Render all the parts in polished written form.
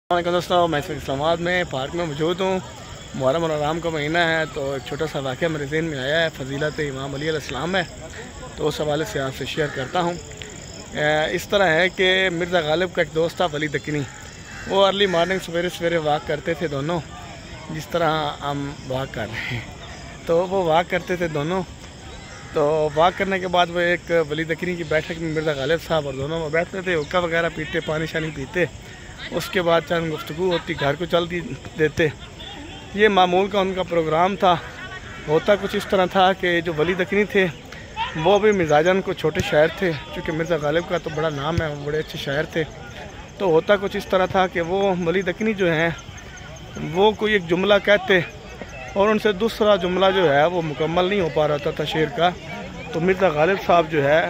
दोस्तों, मैं इस्लामाबाद में पार्क में मौजूद हूँ। मुहर्रम और आराम का महीना है, तो एक छोटा सा वाक़या मेरे ज़हन में आया है। फ़जीलत इमाम अली अलैहिस्सलाम है, तो उस हवाले से आपसे शेयर करता हूँ। इस तरह है कि मिर्ज़ा गालिब का एक दोस्त था वली दक्कनी। वो अर्ली मॉर्निंग सवेरे सवेरे वॉक करते थे दोनों, जिस तरह हम वॉक कर रहे हैं। तो वो वॉक करते थे दोनों। तो वॉक करने के बाद वो एक वली दक्कनी की बैठक में मिर्ज़ा गालिब साहब और दोनों में बैठते थे, हुक्का वगैरह पीते, पानी शानी पीते। उसके बाद चंद गुफ्तगू होती, घर को चल देते। ये मामूल का उनका प्रोग्राम था। होता कुछ इस तरह था कि जो वली दक्कनी थे वो भी मिजाजन को छोटे शायर थे, क्योंकि मिर्ज़ा गालिब का तो बड़ा नाम है, वो बड़े अच्छे शायर थे। तो होता कुछ इस तरह था कि वो वली दक्कनी जो हैं वो कोई एक जुमला कहते और उनसे दूसरा जुमला जो है वो मुकम्मल नहीं हो पा रहा था शेर का। तो मिर्ज़ा गालिब साहब जो है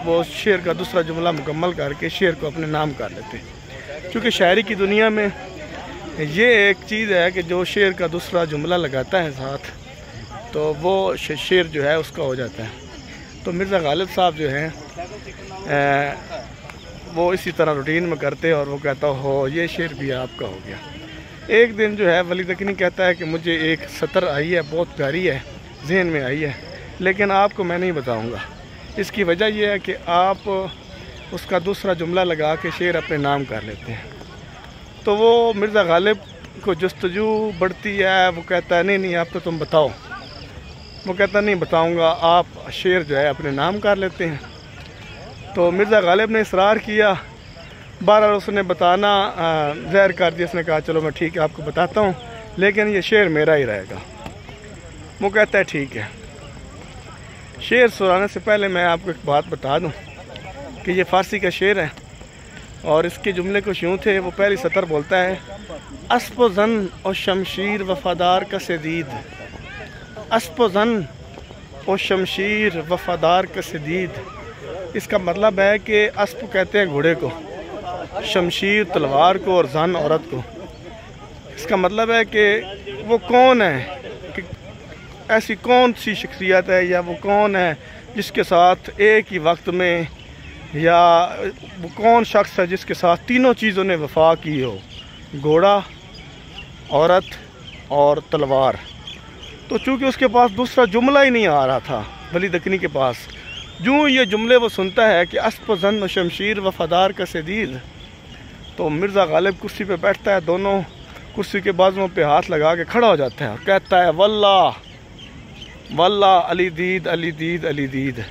वो शेर का दूसरा जुमला मुकम्मल करके शेर को अपने नाम कर लेते। क्योंकि शायरी की दुनिया में ये एक चीज़ है कि जो शेर का दूसरा जुमला लगाता है साथ, तो वो शेर जो है उसका हो जाता है। तो मिर्ज़ा गालिब साहब जो हैं वो इसी तरह रूटीन में करते और वो कहता हो ये शेर भी आपका हो गया। एक दिन जो है वली दक्कनी कहता है कि मुझे एक सतर आई है, बहुत प्यारी है, जहन में आई है, लेकिन आपको मैं नहीं बताऊँगा। इसकी वजह यह है कि आप उसका दूसरा जुमला लगा के शेर अपने नाम कर लेते हैं। तो वो मिर्ज़ा गालिब को जस्तजू बढ़ती है। वो कहता है नहीं आप तो तुम बताओ। वो कहता नहीं बताऊंगा, आप शेर जो है अपने नाम कर लेते हैं। तो मिर्ज़ा गालिब ने इसरार किया। बहरहाल उसने बताना ज़ाहिर कर दिया। उसने कहा चलो मैं ठीक है आपको बताता हूँ, लेकिन ये शेर मेरा ही रहेगा। वो कहता है ठीक है। शेर सुनाने से पहले मैं आपको एक बात बता दूँ कि ये फ़ारसी का शेर है और इसके जुमले कुछ यूँ थे। वो पहली सतर बोलता है, अस्प ज़न और शमशीर वफ़ादार का सदीद। अस्प ज़न और शमशीर वफ़ादार का सदीद। इसका मतलब है कि अस्प कहते हैं घोड़े को, शमशीर तलवार को और ज़न औरत को। इसका मतलब है कि वो कौन है, कि ऐसी कौन सी शख्सियत है या वो कौन है जिसके साथ एक ही वक्त में, या वो कौन शख्स है जिसके साथ तीनों चीज़ों ने वफा की हो, घोड़ा, औरत और तलवार। तो चूँकि उसके पास दूसरा जुमला ही नहीं आ रहा था वली दक्कनी के पास, जो ये जुमले वो सुनता है कि अस्प ज़न शमशीर वफ़ादार का सदीद, तो मिर्ज़ा गालिब कुर्सी पे बैठता है, दोनों कुर्सी के बाजुओं पे हाथ लगा के खड़ा हो जाता है और कहता है वल्लाह वल्लाह अली दीद अली दीद अली दीद,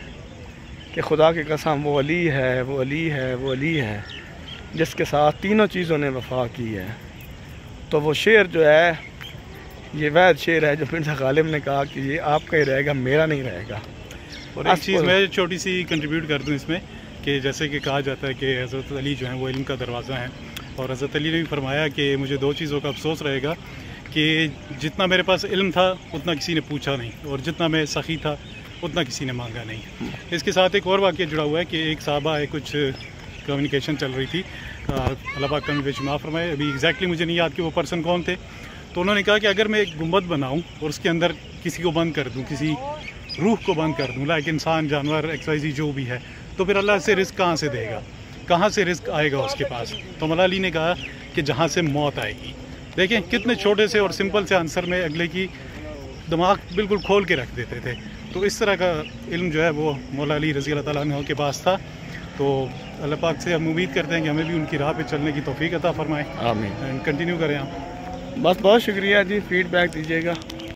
कि खुदा की कसम वो अली है, वो अली है, वो अली है जिसके साथ तीनों चीज़ों ने वफा की है। तो वो शेर जो है ये वह शेर है जो मिर्ज़ा गालिब ने कहा कि ये आपका ही रहेगा, मेरा नहीं रहेगा। और एक चीज़ मैं छोटी सी कंट्रीब्यूट कर दूँ इसमें, कि जैसे कि कहा जाता है कि हज़रत अली जो हैं वो इल्म का दरवाज़ा है, और हज़रत अली ने भी फरमाया कि मुझे दो चीज़ों का अफसोस रहेगा कि जितना मेरे पास इल्म था उतना किसी ने पूछा नहीं, और जितना मैं सखी था उतना किसी ने मांगा नहीं। इसके साथ एक और वाक़या जुड़ा हुआ है कि एक साहबा है, कुछ कम्युनिकेशन चल रही थी, अल्लाह पाक कम्युनिकेशन माफ़ फरमाए, अभी एग्जैक्टली मुझे नहीं याद कि वो पर्सन कौन थे। तो उन्होंने कहा कि अगर मैं एक गुंबद बनाऊं और उसके अंदर किसी को बंद कर दूं, किसी रूह को बंद कर दूं, लाइक इंसान, जानवर, XYZ जो भी है, तो फिर अल्लाह से रिस्क कहाँ से देगा, कहाँ से रिस्क आएगा उसके पास। तो मौला अली ने कहा कि जहाँ से मौत आएगी। देखें कितने छोटे से और सिंपल से आंसर में अगले की दिमाग बिल्कुल खोल के रख देते थे। तो इस तरह का इल्म जो है वो मौला अली रज़ी अल्लाह ताला अन्हु के पास था। तो अल्लाह पाक से हम उम्मीद करते हैं कि हमें भी उनकी राह पे चलने की तौफीक अता फरमाए। आमीन। एंड कंटिन्यू करें आप। बस बहुत शुक्रिया जी, फीडबैक दीजिएगा।